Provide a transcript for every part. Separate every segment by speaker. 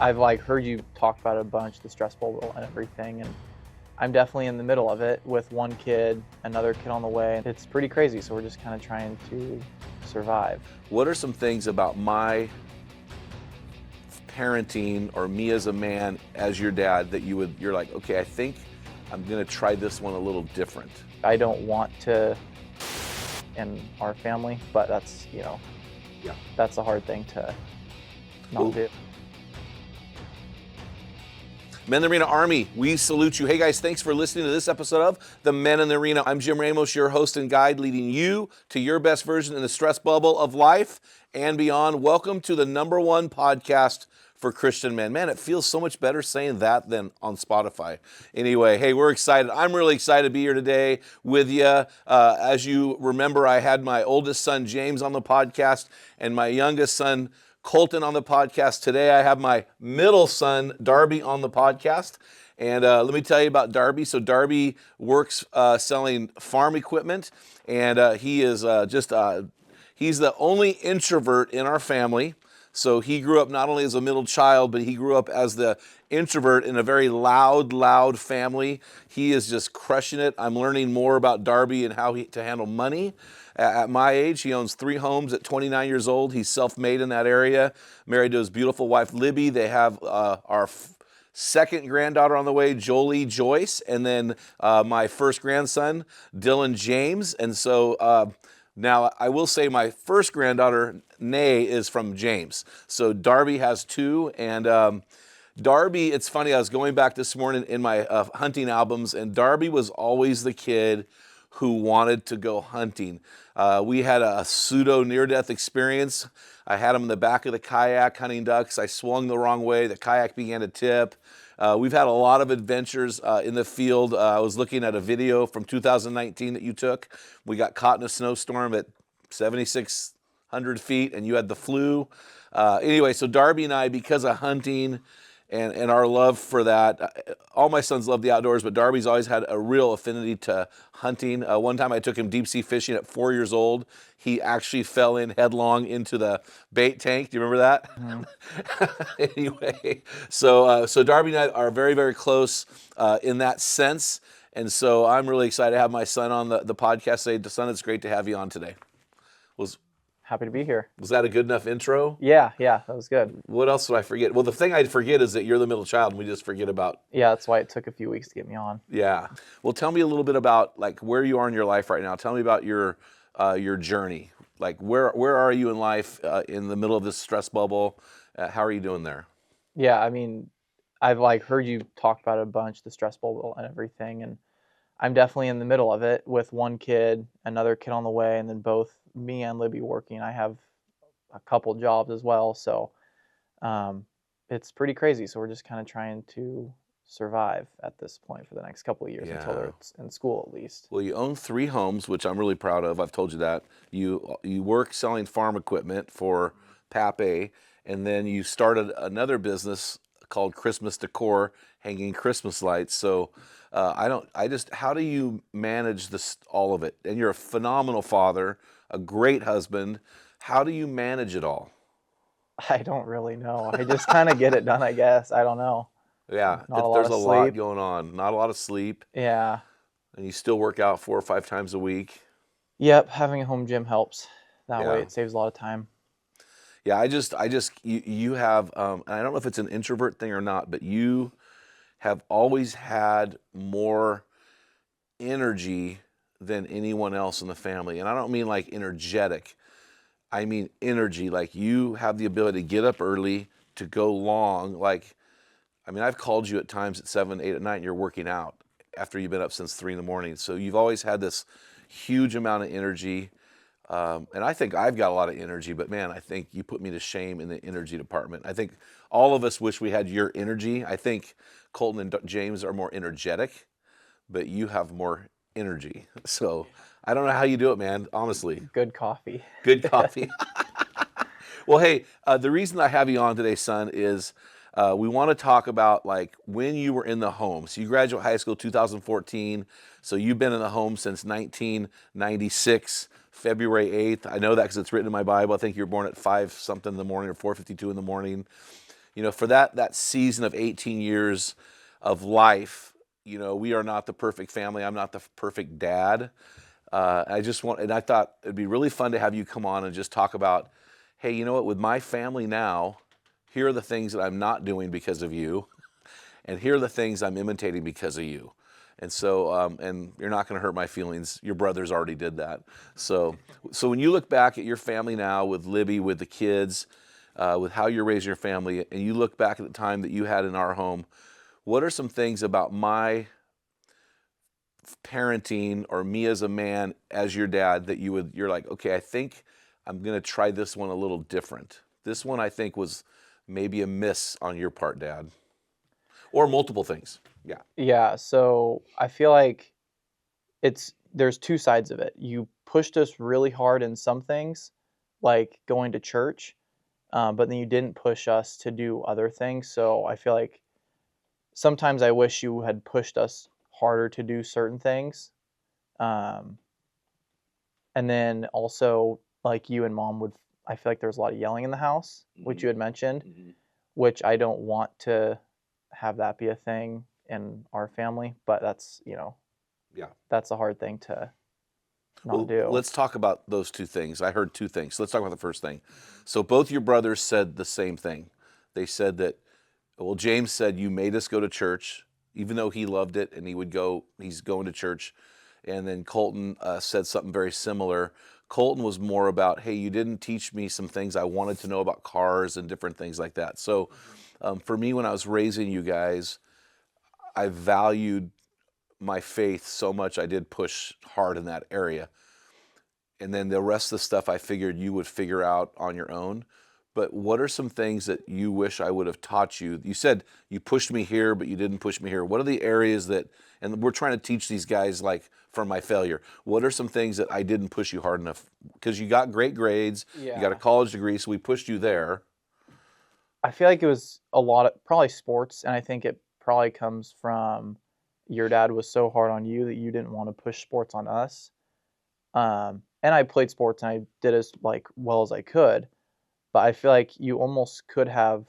Speaker 1: I've heard you talk about it a bunch, the stress bubble and everything, and I'm definitely in the middle of it with one kid, another kid on the way. It's pretty crazy, so we're just kind of trying to survive.
Speaker 2: What are some things about my parenting or me as a man, as your dad, that you're like, okay, I think I'm gonna try this one a little different?
Speaker 1: I don't want to in our family, but that's,
Speaker 2: Yeah.
Speaker 1: that's a hard thing to not
Speaker 2: Ooh.
Speaker 1: do.
Speaker 2: Men in the Arena Army, we salute you. Hey guys, thanks for listening to this episode of The Men in the Arena. I'm Jim Ramos, your host and guide, leading you to your best version in the stress bubble of life and beyond. Welcome to the #1 podcast for Christian men. Man, it feels so much better saying that than on Spotify. Anyway, hey, we're excited. I'm really excited to be here today with you. As you remember, I had my oldest son, James, on the podcast, and my youngest son, Colton, on the podcast. Today I have my middle son, Darby, on the podcast. And let me tell you about Darby. So Darby works selling farm equipment, and he is he's the only introvert in our family. So he grew up not only as a middle child, but he grew up as the introvert in a very loud family. He is just crushing it. I'm learning more about Darby and how to handle money. At my age, he owns 3 homes at 29 years old. He's self-made in that area, married to his beautiful wife, Libby. They have our second granddaughter on the way, Jolie Joyce, and then my first grandson, Dylan James. And so now I will say my first granddaughter, Nay, is from James. So Darby has 2, and Darby, it's funny, I was going back this morning in my hunting albums, and Darby was always the kid who wanted to go hunting. We had a pseudo near-death experience. I had him in the back of the kayak hunting ducks. I swung the wrong way. The kayak began to tip. We've had a lot of adventures in the field. I was looking at a video from 2019 that you took. We got caught in a snowstorm at 7,600 feet, and you had the flu. Anyway, so Darby and I, because of hunting and our love for that, all my sons love the outdoors, but Darby's always had a real affinity to hunting. One time I took him deep sea fishing at 4 years old. He actually fell in headlong into the bait tank. Do you remember that?
Speaker 1: Mhm.
Speaker 2: Anyway, so Darby and I are very, very close in that sense. And so I'm really excited to have my son on the podcast today. Son, it's great to have you on today.
Speaker 1: Happy to be here.
Speaker 2: Was that a good enough intro?
Speaker 1: Yeah, that was good.
Speaker 2: What else did I forget? Well, the thing I'd forget is that you're the middle child, and we just forget about.
Speaker 1: Yeah, that's why it took a few weeks to get me on.
Speaker 2: Yeah. Well, tell me a little bit about where you are in your life right now. Tell me about your journey. Where are you in life in the middle of this stress bubble? How are you doing there?
Speaker 1: Yeah, I mean, I've heard you talk about it a bunch, the stress bubble and everything, and I'm definitely in the middle of it with one kid, another kid on the way, and then both me and Libby working. I have a couple jobs as well, so it's pretty crazy. So we're just kind of trying to survive at this point for the next couple of years until they're in school at least.
Speaker 2: Well, you own 3 homes, which I'm really proud of. I've told you that. You work selling farm equipment for Pape, and then you started another business called Christmas Decor, hanging Christmas lights. So how do you manage all of it? And you're a phenomenal father, a great husband. How do you manage it all?
Speaker 1: I don't really know. I just kind of get it done, I guess. I don't know.
Speaker 2: Yeah,
Speaker 1: There's
Speaker 2: a lot going on. Not a lot of sleep.
Speaker 1: Yeah.
Speaker 2: And you still work out 4 or 5 times a week.
Speaker 1: Yep, having a home gym helps. That
Speaker 2: Yeah.
Speaker 1: way it saves a lot of time.
Speaker 2: Yeah, you have, and I don't know if it's an introvert thing or not, but you have always had more energy than anyone else in the family. And I don't mean like energetic. I mean energy. Like you have the ability to get up early, to go long. I've called you at times at 7, 8 at night and you're working out after you've been up since 3 in the morning. So you've always had this huge amount of energy. And I think I've got a lot of energy, but man, I think you put me to shame in the energy department. I think all of us wish we had your energy. I think Colton and James are more energetic, but you have more energy. So I don't know how you do it, man, honestly.
Speaker 1: Good coffee.
Speaker 2: Good coffee. Well, hey, the reason I have you on today, son, is we want to talk about when you were in the home. So you graduated high school 2014. So you've been in the home since 1996, February 8th. I know that because it's written in my Bible. I think you were born at 5 something in the morning or 4:52 in the morning. for that season of 18 years of life, we are not the perfect family. I'm not the perfect dad. And I thought it'd be really fun to have you come on and just talk about, hey, you know what, with my family now, here are the things that I'm not doing because of you, and here are the things I'm imitating because of you. And so, and you're not going to hurt my feelings. Your brothers already did that. So when you look back at your family now with Libby, with the kids, with how you're raising your family, and you look back at the time that you had in our home, what are some things about my parenting or me as a man, as your dad, that you're like, okay, I think I'm going to try this one a little different. This one I think was maybe a miss on your part, Dad, or multiple things. Yeah.
Speaker 1: Yeah, so I feel like there's two sides of it. You pushed us really hard in some things, like going to church, but then you didn't push us to do other things. So I feel like sometimes I wish you had pushed us harder to do certain things. Um, and then also, like you and mom would, I feel like there was a lot of yelling in the house, which you had mentioned, which I don't want to have that be a thing in our family, but that's,
Speaker 2: Yeah.
Speaker 1: that's a hard thing to not
Speaker 2: Well,
Speaker 1: do.
Speaker 2: let's talk about those two things. I heard two things. So let's talk about the first thing. So both your brothers said the same thing. They said that, well, James said, you made us go to church, even though he loved it and he's going to church. And then Colton said something very similar. Colton was more about, hey, you didn't teach me some things I wanted to know about cars and different things like that. So for me, when I was raising you guys, I valued my faith so much I did push hard in that area. And then the rest of the stuff I figured you would figure out on your own. But what are some things that you wish I would have taught you? You said you pushed me here, but you didn't push me here. What are the areas that, and we're trying to teach these guys like from my failure, what are some things that I didn't push you hard enough? Because you got great grades, you got a college degree, so we pushed you there.
Speaker 1: I feel like it was a lot of probably sports, and I think it probably comes from your dad was so hard on you that you didn't want to push sports on us. And I played sports and I did as like well as I could, but I feel like you almost could have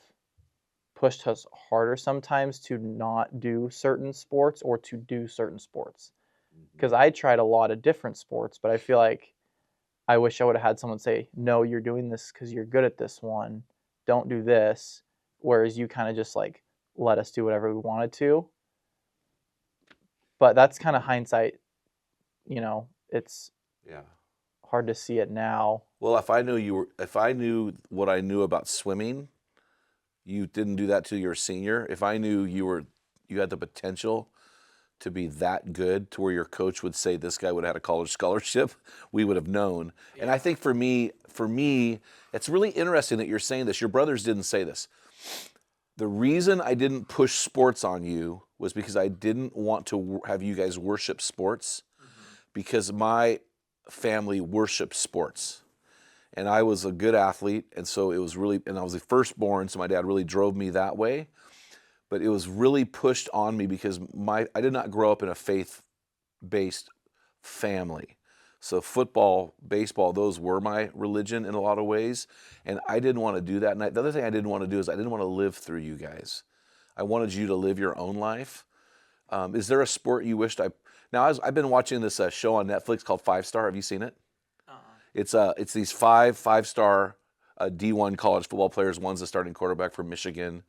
Speaker 1: pushed us harder sometimes to not do certain sports or to do certain sports. Because I tried a lot of different sports, but I feel like I wish I would have had someone say, no, you're doing this because you're good at this one. Don't do this. Whereas you kind of just like let us do whatever we wanted to. But that's kind of hindsight. It's
Speaker 2: Yeah.
Speaker 1: hard to see it now.
Speaker 2: Well, if I knew what I knew about swimming, you didn't do that till you were a senior. If I knew you had the potential to be that good to where your coach would say this guy would have had a college scholarship, we would have known. Yeah. And I think for me, it's really interesting that you're saying this. Your brothers didn't say this. The reason I didn't push sports on you was because I didn't want to have you guys worship sports, because my family worshipped sports. And I was a good athlete, and so it was really, and I was the firstborn, so my dad really drove me that way. But it was really pushed on me because I did not grow up in a faith-based family. So football, baseball, those were my religion in a lot of ways, and I didn't want to do that. And the other thing I didn't want to do is I didn't want to live through you guys. I wanted you to live your own life. Is there a sport you wished I've been watching this show on Netflix called 5 Star. Have you seen it? It's these five-star D1 college football players. One's the starting quarterback for Michigan.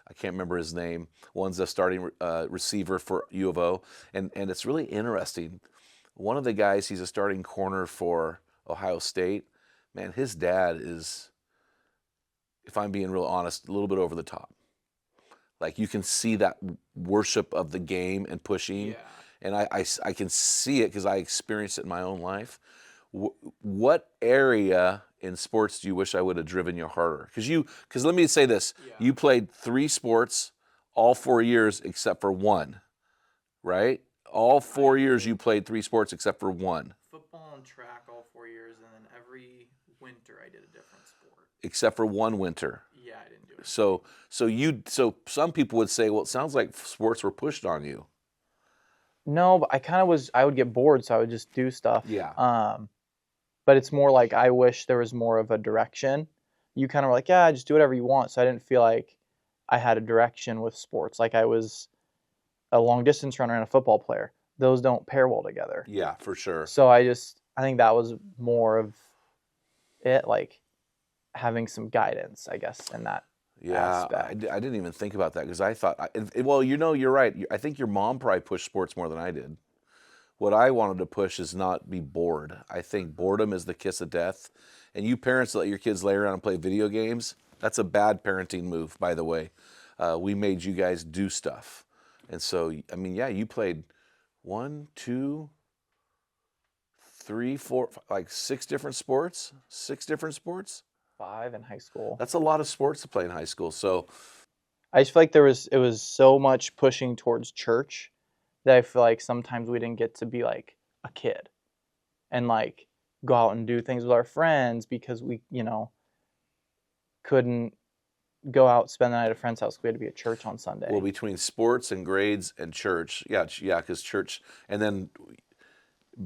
Speaker 2: I can't remember his name. One's the starting receiver for U of O. And it's really interesting. One of the guys, he's a starting corner for Ohio State. Man, his dad is, if I'm being real honest, a little bit over the top. Like you can see that worship of the game and pushing. Yeah. And I can see it because I experienced it in my own life. What area in sports do you wish I would have driven you harder? Because let me say this. Yeah. You played 3 sports all 4 years except for one, right? All 4 years you played 3 sports except for one.
Speaker 1: Football and track all 4 years, and then every winter I did a different sport.
Speaker 2: Except for one winter.
Speaker 1: Yeah, I didn't do it.
Speaker 2: So some people would say, well, it sounds like sports were pushed on you.
Speaker 1: No, but I would get bored, so I would just do stuff.
Speaker 2: Yeah.
Speaker 1: But it's more like I wish there was more of a direction. You kind of were like, yeah, just do whatever you want. So I didn't feel like I had a direction with sports. Like I was a long distance runner and a football player. Those don't pair well together.
Speaker 2: Yeah, for sure.
Speaker 1: So I think that was more of it, like having some guidance, I guess, in that
Speaker 2: Yeah,
Speaker 1: aspect.
Speaker 2: I didn't even think about that because I thought, well, you're right. I think your mom probably pushed sports more than I did. What I wanted to push is not be bored. I think boredom is the kiss of death. And you parents that let your kids lay around and play video games, that's a bad parenting move, by the way. We made you guys do stuff. And so, I mean, yeah, you played 1, 2, 3, 4, like 6 different sports. 6 different sports.
Speaker 1: 5 in high school.
Speaker 2: That's a lot of sports to play in high school. So,
Speaker 1: I just feel like it was so much pushing towards church that I feel like sometimes we didn't get to be like a kid and like go out and do things with our friends because we, couldn't go out spend the night at a friend's house. We had to be at church on Sunday.
Speaker 2: well, between sports and grades and church, yeah, because church, and then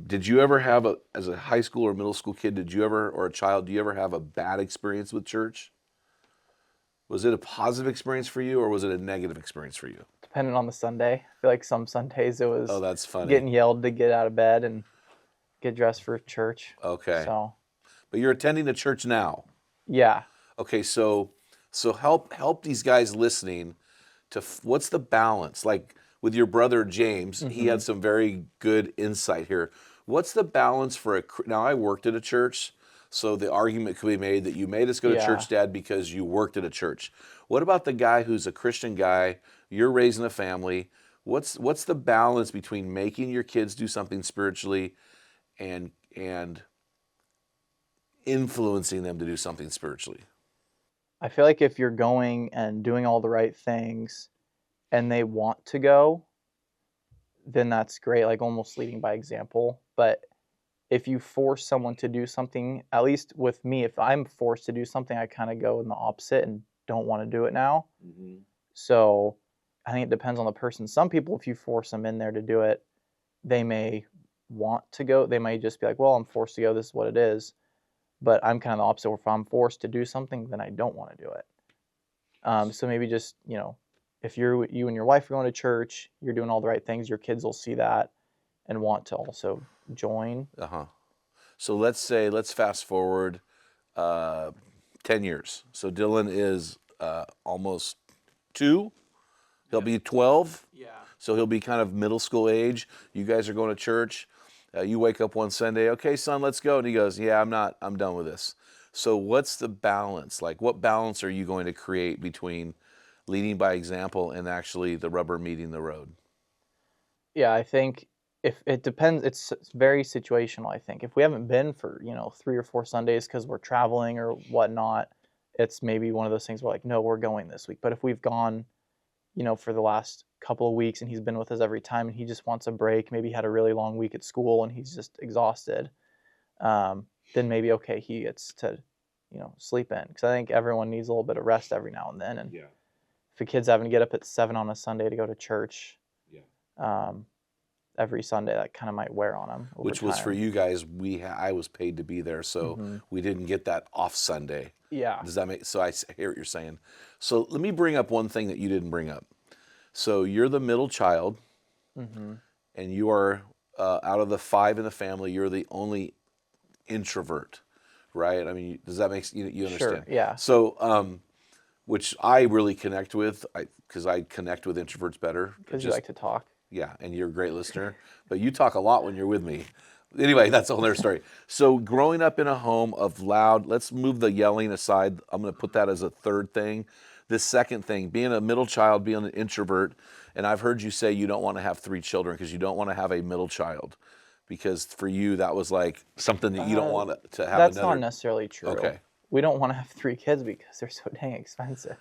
Speaker 2: did you ever have as a high school or middle school kid, or a child, do you ever have a bad experience with church? Was it a positive experience for you or was it a negative experience for you?
Speaker 1: Depending on the Sunday. I feel like some Sundays it was
Speaker 2: Oh, that's funny.
Speaker 1: getting yelled to get out of bed and get dressed for church.
Speaker 2: Okay.
Speaker 1: So,
Speaker 2: But you're attending the church now.
Speaker 1: yeah.
Speaker 2: Okay, so help these guys listening to what's the balance? Like with your brother James, he had some very good insight here. What's the balance for now I worked at a church, so the argument could be made that you made us go to church, Dad, because you worked at a church. What about the guy who's a Christian guy, you're raising a family? What's the balance between making your kids do something spiritually and influencing them to do something spiritually?
Speaker 1: I feel like if you're going and doing all the right things and they want to go, then that's great, like almost leading by example. But if you force someone to do something, at least with me, if I'm forced to do something, I kind of go in the opposite and don't want to do it now.
Speaker 2: Mm-hmm.
Speaker 1: So I think it depends on the person. Some people, if you force them in there to do it, they may want to go. They might just be like, well, I'm forced to go. This is what it is. But I'm kind of the opposite. If I'm forced to do something, then I don't want to do it. So maybe just, if you and your wife are going to church, you're doing all the right things, your kids will see that and want to also join.
Speaker 2: Uh-huh. So let's fast forward 10 years. So Dylan is almost 2. He'll be 12.
Speaker 1: Yeah.
Speaker 2: So he'll be kind of middle school age. You guys are going to church. You wake up one Sunday, okay, son, let's go. And he goes, yeah, I'm done with this. So what's the balance? Like, what balance are you going to create between leading by example and actually the rubber meeting the road?
Speaker 1: Yeah, I think if it depends, it's very situational, I think. If we haven't been for, 3 or 4 Sundays because we're traveling or whatnot, it's maybe one of those things where like, no, we're going this week. But if we've gone, for the last couple of weeks and he's been with us every time and he just wants a break, maybe he had a really long week at school and he's just exhausted, then maybe, okay, he gets to, sleep in. Because I think everyone needs a little bit of rest every now and then. And if a kid's having to get up at 7 on a Sunday to go to church, every Sunday, that kind of might wear on them.
Speaker 2: Which was for you guys. I was paid to be there, so we didn't get that off Sunday.
Speaker 1: Yeah.
Speaker 2: Does that make? So I hear what you're saying. So let me bring up one thing that you didn't bring up. So you're the middle child, and you are out of the 5 in the family. You're the only introvert, right? I mean, does that make you understand?
Speaker 1: Sure. Yeah.
Speaker 2: So, which I really connect with, because I connect with introverts better.
Speaker 1: Because you like to talk.
Speaker 2: Yeah, and you're a great listener, but you talk a lot when you're with me. Anyway, that's a whole other story. So growing up in a home of loud, let's move the yelling aside. I'm going to put that as a third thing. This second thing, being a middle child, being an introvert, and I've heard you say you don't want to have 3 children because you don't want to have a middle child, because for you that was like something that you don't want to have.
Speaker 1: That's
Speaker 2: another.
Speaker 1: not necessarily true.
Speaker 2: Okay.
Speaker 1: We don't want to have 3 kids because they're so dang expensive.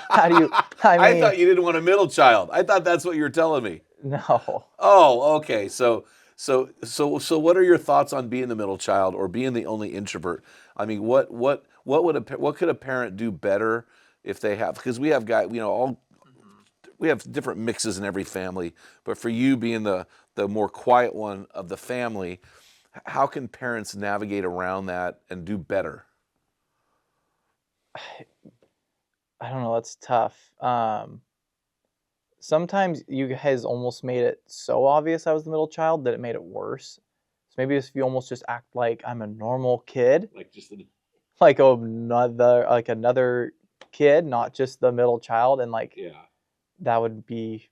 Speaker 1: How do you?
Speaker 2: I thought you didn't want a middle child. I thought that's what you were telling me.
Speaker 1: No.
Speaker 2: Oh, okay. So what are your thoughts on being the middle child or being the only introvert? I mean, what could a parent do better if they have? Because we have we have different mixes in every family, but for you being the more quiet one of the family, how can parents navigate around that and do better?
Speaker 1: I don't know, that's tough. Sometimes you guys almost made it so obvious I was the middle child that it made it worse. So maybe if you almost just act like I'm a normal kid,
Speaker 2: Like just
Speaker 1: like another kid, not just the middle child, and like
Speaker 2: yeah.
Speaker 1: that would be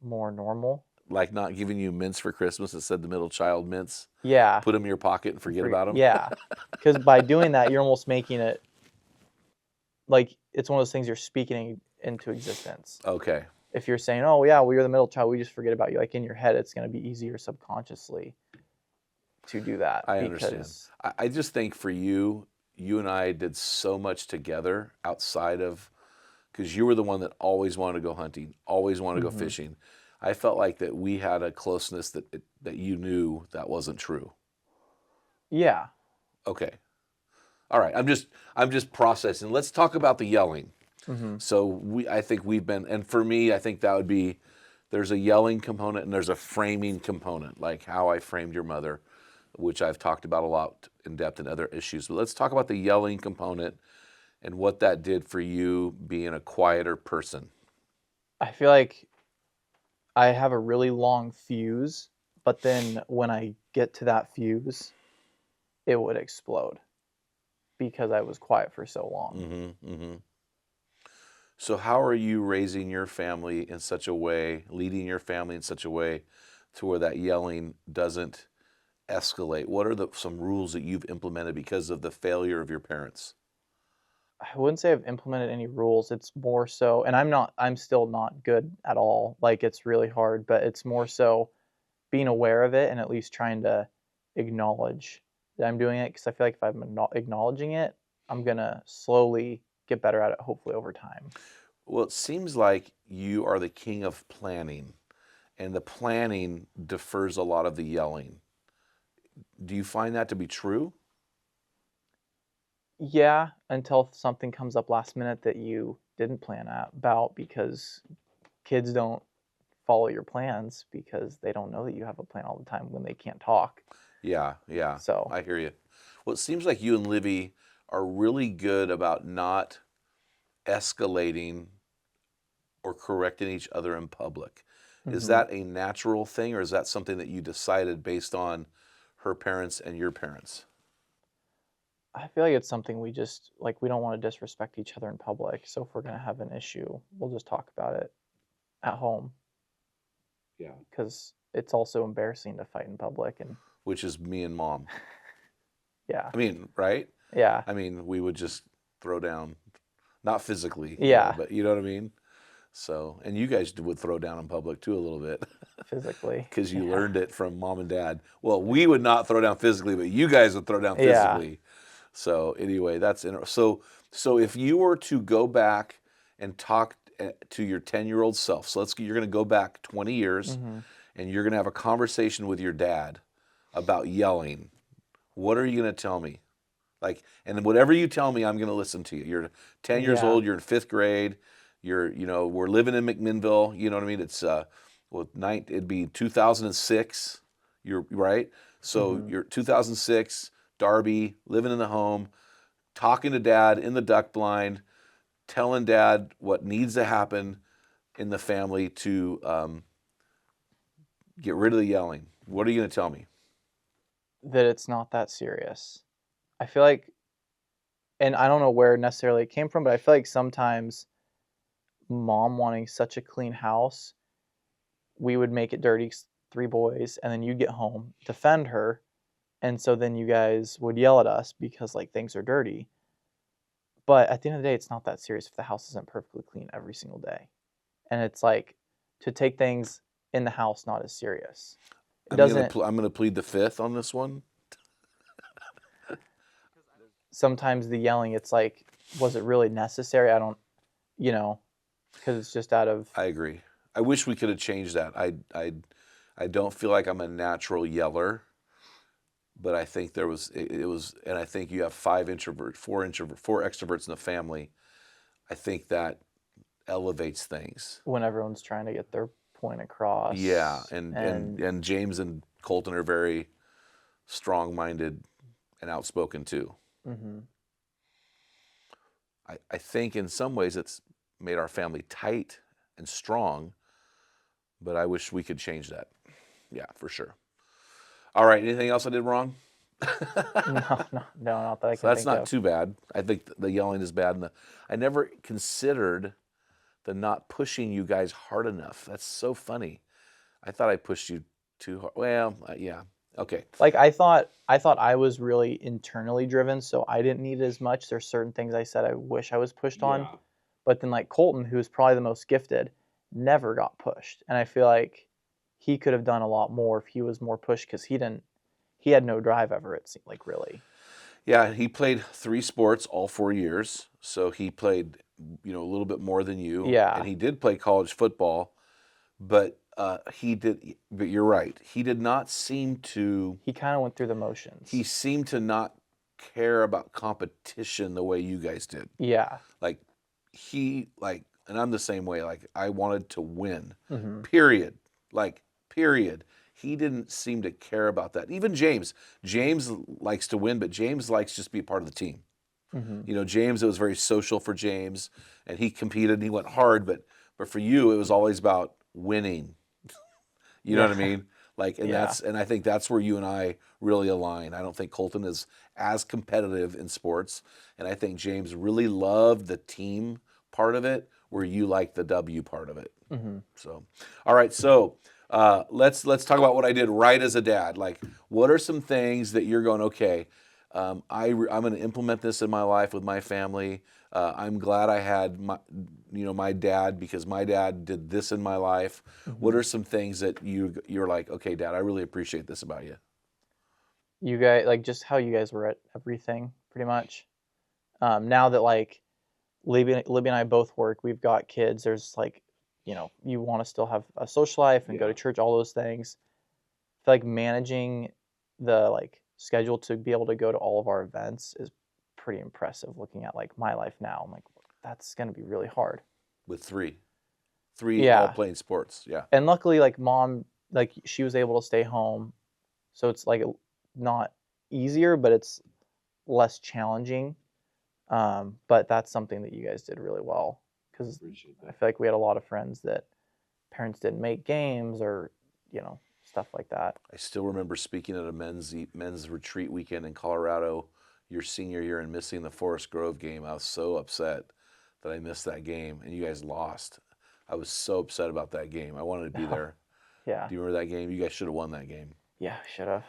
Speaker 1: more normal.
Speaker 2: Like not giving you mints for Christmas. It said the middle child mints.
Speaker 1: Yeah.
Speaker 2: Put them in your pocket and forget about them.
Speaker 1: Yeah. Because by doing that, you're almost making it like it's one of those things you're speaking into existence.
Speaker 2: Okay.
Speaker 1: If you're saying, "Oh yeah, well you're the middle child, we just forget about you," like in your head, it's going to be easier subconsciously to do that
Speaker 2: I understand.
Speaker 1: because
Speaker 2: I just think for you, you and I did so much together outside of, because you were the one that always wanted to go hunting, always wanted to go
Speaker 1: Mhm.
Speaker 2: fishing. I felt like that we had a closeness that you knew that wasn't true.
Speaker 1: Yeah.
Speaker 2: Okay. All right. I'm just processing. Let's talk about the yelling.
Speaker 1: Mhm.
Speaker 2: So I think we've been, and for me, I think that would be, there's a yelling component and there's a framing component, like how I framed your mother, which I've talked about a lot in depth in other issues. But let's talk about the yelling component and what that did for you being a quieter person.
Speaker 1: I feel like I have a really long fuse, but then when I get to that fuse, it would explode because I was quiet for so long.
Speaker 2: Mm-hmm, mm-hmm. So how are you raising your family in such a way, leading your family in such a way to where that yelling doesn't escalate? What are some rules that you've implemented because of the failure of your parents?
Speaker 1: I wouldn't say I've implemented any rules. It's more so, and I'm still not good at all. Like it's really hard, but it's more so being aware of it and at least trying to acknowledge that I'm doing it. Because I feel like if I'm acknowledging it, I'm gonna slowly get better at it, hopefully over time.
Speaker 2: Well, it seems like you are the king of planning, and the planning defers a lot of the yelling. Do you find that to be true?
Speaker 1: Yeah, until something comes up last minute that you didn't plan about because kids don't follow your plans because they don't know that you have a plan all the time when they can't talk.
Speaker 2: Yeah, yeah,
Speaker 1: So,
Speaker 2: I hear you. Well, it seems like you and Livy are really good about not escalating or correcting each other in public. Is
Speaker 1: mhm.
Speaker 2: that a natural thing, or is that something that you decided based on her parents and your parents?
Speaker 1: I feel like it's something we just like we don't want to disrespect each other in public. So if we're gonna have an issue, we'll just talk about it at home
Speaker 2: Yeah.
Speaker 1: because it's also embarrassing to fight in public. And
Speaker 2: Which is me and mom.
Speaker 1: yeah,
Speaker 2: I mean, right?
Speaker 1: yeah,
Speaker 2: I mean, we would just throw down, not physically,
Speaker 1: yeah,
Speaker 2: but you know what I mean? So, and you guys would throw down in public too a little bit
Speaker 1: physically,
Speaker 2: because you
Speaker 1: yeah,
Speaker 2: learned it from mom and dad. Well, we would not throw down physically, but you guys would throw down
Speaker 1: yeah,
Speaker 2: physically. So, anyway, that's so if you were to go back and talk to your 10-year-old self, so you're going to go back 20 years
Speaker 1: hmm
Speaker 2: and you're going to have a conversation with your dad about yelling. What are you going to tell me? Like, and whatever you tell me, I'm going to listen to you. You're 10 years
Speaker 1: yeah,
Speaker 2: old. You're in fifth grade. We're living in McMinnville. You know what I mean? It'd be 2006. You're right. So
Speaker 1: hmm
Speaker 2: you're 2006, Darby, living in the home, talking to dad in the duck blind, telling dad what needs to happen in the family to get rid of the yelling. What are you going to tell me?
Speaker 1: that it's not that serious. I feel like, and I don't know where necessarily it came from, but I feel like sometimes mom wanting such a clean house, we would make it dirty, three boys, and then you'd get home, defend her, and so then you guys would yell at us because like things are dirty. But at the end of the day, it's not that serious if the house isn't perfectly clean every single day. And it's like to take things in the house not as serious. It doesn't
Speaker 2: I'm gonna plead the fifth on this one.
Speaker 1: sometimes the yelling, it's like, was it really necessary? I don't, you know, because it's just out of
Speaker 2: I agree. I wish we could have changed that. I don't feel like I'm a natural yeller, but I think it was, and I think you have four extroverts in the family. I think that elevates things.
Speaker 1: when everyone's trying to get their point
Speaker 2: Yeah,
Speaker 1: across.
Speaker 2: and and
Speaker 1: And
Speaker 2: and James and Colton are very strong-minded and outspoken too.
Speaker 1: mhm,
Speaker 2: I think in some ways made our family tight and strong, but I wish we could change that. Yeah, for sure. All right, anything else I did wrong?
Speaker 1: No, not that I
Speaker 2: So
Speaker 1: can
Speaker 2: that's
Speaker 1: think
Speaker 2: not
Speaker 1: of.
Speaker 2: too bad. I think the yelling is bad. And I never considered the not pushing you guys hard enough. That's so funny. I thought I pushed you too hard. Well, yeah. Okay.
Speaker 1: Like I thought I was really internally driven, so I didn't need as much. There's certain things I said I wish I was pushed on, but then like Colton, who's probably the most gifted, never got pushed, and I feel like he could have done a lot more if he was more pushed because he had no drive ever. It seemed like really.
Speaker 2: Yeah, he played 3 sports all 4 years. So he played, a little bit more than you. And
Speaker 1: Yeah,
Speaker 2: he did play college football, but but you're right. He did not seem to,
Speaker 1: he kind of went through the
Speaker 2: he
Speaker 1: motions.
Speaker 2: seemed to not care about competition the way you guys did.
Speaker 1: Yeah.
Speaker 2: Like and I'm the same way. Like I wanted to win,
Speaker 1: Hmm.
Speaker 2: period. Like, period. He didn't seem to care about that. Even James. James likes to win, but James likes just to be a part of the team.
Speaker 1: Hmm.
Speaker 2: James, it was very social for James, and he competed and he went hard, but for you, it was always about winning. You know
Speaker 1: Yeah.
Speaker 2: what I mean? Like,
Speaker 1: Yeah.
Speaker 2: and I think that's where you and I really align. I don't think Colton is as competitive in sports, and I think James really loved the team part of it, where you like the W part of it.
Speaker 1: Hmm.
Speaker 2: So, all right. So let's talk about what I did right as a dad. Like, what are some things that you're going? Okay, I'm going to implement this in my life with my family. I'm glad I had my dad, because my dad did this in my life. What
Speaker 1: Hmm.
Speaker 2: are some things that you're like, okay, Dad, I really appreciate this about you?
Speaker 1: You guys like just how you guys were at everything pretty much. Now that like Libby and I both work. We've got kids. There's like, you want to still have a social life and go to church, all those things. I feel like managing the like schedule to be able to go to all of our events is pretty impressive. Looking at like my life now, I'm like, that's gonna be really hard.
Speaker 2: With three all
Speaker 1: Yeah,
Speaker 2: playing sports. Yeah.
Speaker 1: and luckily, like mom, like she was able to stay home, so it's like not easier, but it's less challenging. But that's something that you guys did really well because I feel like we had a lot of friends that parents didn't make games or stuff like that.
Speaker 2: I still remember speaking at a men's retreat weekend in Colorado your senior year and missing the Forest Grove game. I was so upset that I missed that game and you guys lost. I was so upset about that game. I wanted to be there.
Speaker 1: Yeah,
Speaker 2: Do you remember that game? You guys should have won that game.
Speaker 1: yeah, should have.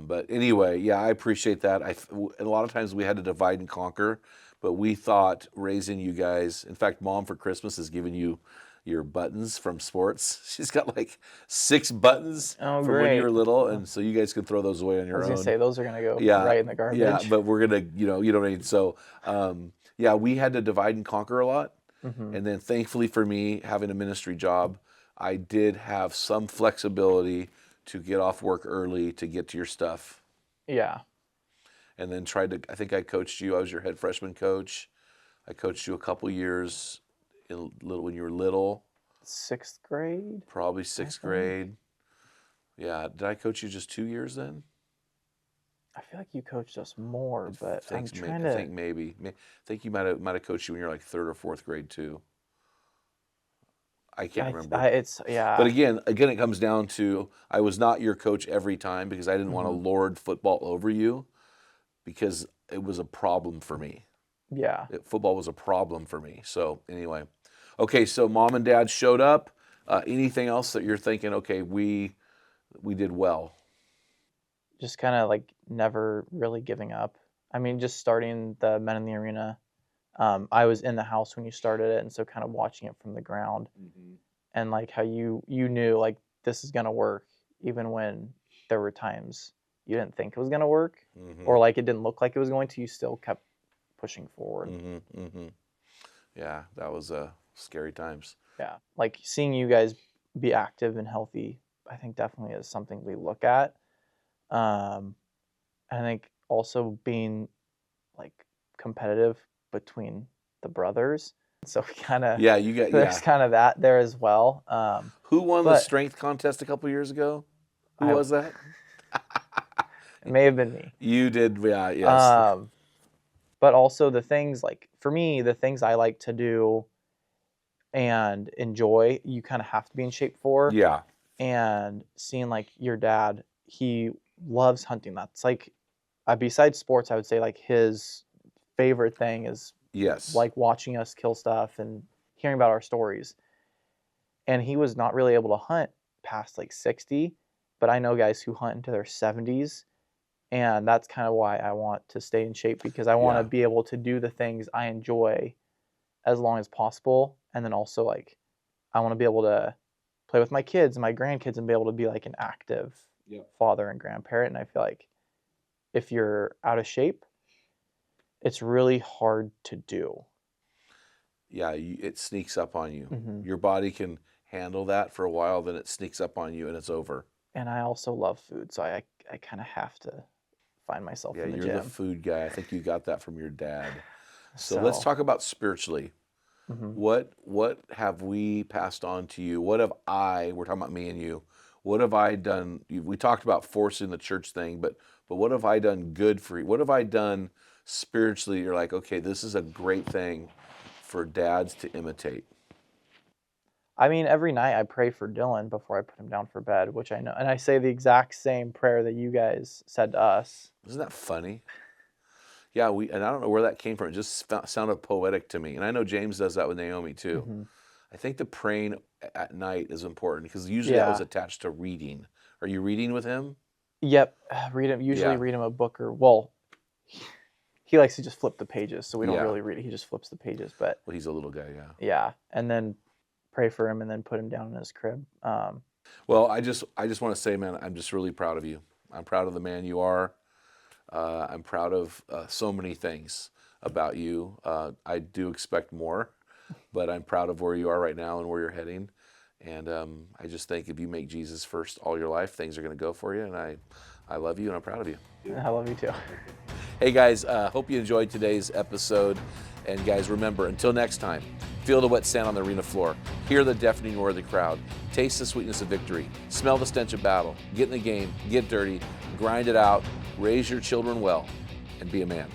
Speaker 2: But anyway, yeah, I appreciate that. And a lot of times we had to divide and conquer, but we thought raising you guys. In fact, Mom for Christmas has given you your buttons from sports. She's got like 6 buttons
Speaker 1: Oh,
Speaker 2: from when you were
Speaker 1: great.
Speaker 2: little,
Speaker 1: I
Speaker 2: and so you guys can throw those away on your
Speaker 1: was gonna
Speaker 2: own.
Speaker 1: say those are gonna go
Speaker 2: Yeah,
Speaker 1: right in the
Speaker 2: yeah,
Speaker 1: garbage.
Speaker 2: but we're gonna, you know what I mean. So, yeah, we had to divide and conquer a lot,
Speaker 1: Hmm.
Speaker 2: and then thankfully for me, having a ministry job, I did have some flexibility to get off work early to get to your stuff,
Speaker 1: Yeah,
Speaker 2: and then tried to. I think I coached you. I was your head freshman coach. I coached you a couple years when you were little,
Speaker 1: 6th grade,
Speaker 2: probably
Speaker 1: I
Speaker 2: sixth
Speaker 1: think.
Speaker 2: grade. Yeah, did I coach you just 2 years then?
Speaker 1: I feel like you coached us more, but I'm trying
Speaker 2: I
Speaker 1: to.
Speaker 2: think maybe. I think you might have coached you when you were like third or fourth grade too. I can't remember.
Speaker 1: It's
Speaker 2: But
Speaker 1: yeah,
Speaker 2: again, it comes down to I was not your coach every time because I didn't want to
Speaker 1: hmm
Speaker 2: lord football over you because it was a problem for me.
Speaker 1: yeah.
Speaker 2: Football was a problem for me. So anyway, okay. So mom and dad showed up. Anything else that you're thinking? Okay, we did well.
Speaker 1: Just kind of like never really giving up. I mean, just starting the Men in the Arena. I was in the house when you started it, and so kind of watching it from the ground, and like how you knew like this is gonna work, even when there were times you didn't think it was gonna work,
Speaker 2: Mm-hmm.
Speaker 1: or like it didn't look like it was going to. You still kept pushing forward.
Speaker 2: Mm-hmm. Mm-hmm. Yeah, that was scary times.
Speaker 1: Yeah, like seeing you guys be active and healthy, I think definitely is something we look at. Um, I think also being like competitive between the brothers. So we kind of
Speaker 2: Yeah, you got
Speaker 1: there's
Speaker 2: yeah.
Speaker 1: kind of that there as well.
Speaker 2: Who won the
Speaker 1: But
Speaker 2: strength contest a couple years ago? Who
Speaker 1: I
Speaker 2: was that?
Speaker 1: it may have been me.
Speaker 2: You did. Yeah. Yes.
Speaker 1: Um, but also the things like for me, the things I like to do and enjoy, you kind of have to be in shape for.
Speaker 2: Yeah.
Speaker 1: And seeing like your dad, he loves hunting. That's like, besides sports, I would say like his favorite thing is
Speaker 2: Yes.
Speaker 1: like watching us kill stuff and hearing about our stories. And he was not really able to hunt past like 60, but I know guys who hunt into their 70s. And that's kind of why I want to stay in shape, because I want to be able to do the things I enjoy as long as possible. And then also like, I want to be able to play with my kids and my grandkids and be able to be like an active father and grandparent. And I feel like if you're out of shape, it's really hard to do.
Speaker 2: Yeah, it sneaks up on you.
Speaker 1: Mm-hmm.
Speaker 2: Your body can handle that for a while, then it sneaks up on you and it's over.
Speaker 1: And I also love food, so I kind of have to find myself in the gym.
Speaker 2: Yeah, you're the food guy. I think you got that from your dad. So let's talk about spiritually.
Speaker 1: Mm-hmm.
Speaker 2: What have we passed on to you? What have we're talking about me and you, what have I done? We talked about forcing the church thing, but what have I done good for you? What have I done spiritually? You're like, okay, this is a great thing for dads to imitate.
Speaker 1: I mean, every night I pray for Dylan before I put him down for bed, which I know, and I say the exact same prayer that you guys said to us.
Speaker 2: Isn't that funny? Yeah, and I don't know where that came from. It just sounded poetic to me. And I know James does that with Naomi too.
Speaker 1: Mm-hmm.
Speaker 2: I think the praying at night is important because usually that was attached to reading. Are you reading with him?
Speaker 1: Yep, read him a book, or well, he likes to just flip the pages, so we don't really read it. He just flips the pages, but
Speaker 2: well, he's a little guy,
Speaker 1: yeah, and then pray for him and then put him down in his crib.
Speaker 2: Well, I just want to say, man, I'm just really proud of you. I'm proud of the man you are. I'm proud of so many things about you. I do expect more, but I'm proud of where you are right now and where you're heading. And I just think if you make Jesus first all your life, things are going to go for you. And I love you and I'm proud of you.
Speaker 1: I love you too.
Speaker 2: Hey guys, hope you enjoyed today's episode. And guys, remember, until next time, feel the wet sand on the arena floor, hear the deafening roar of the crowd, taste the sweetness of victory, smell the stench of battle, get in the game, get dirty, grind it out, raise your children well, and be a man.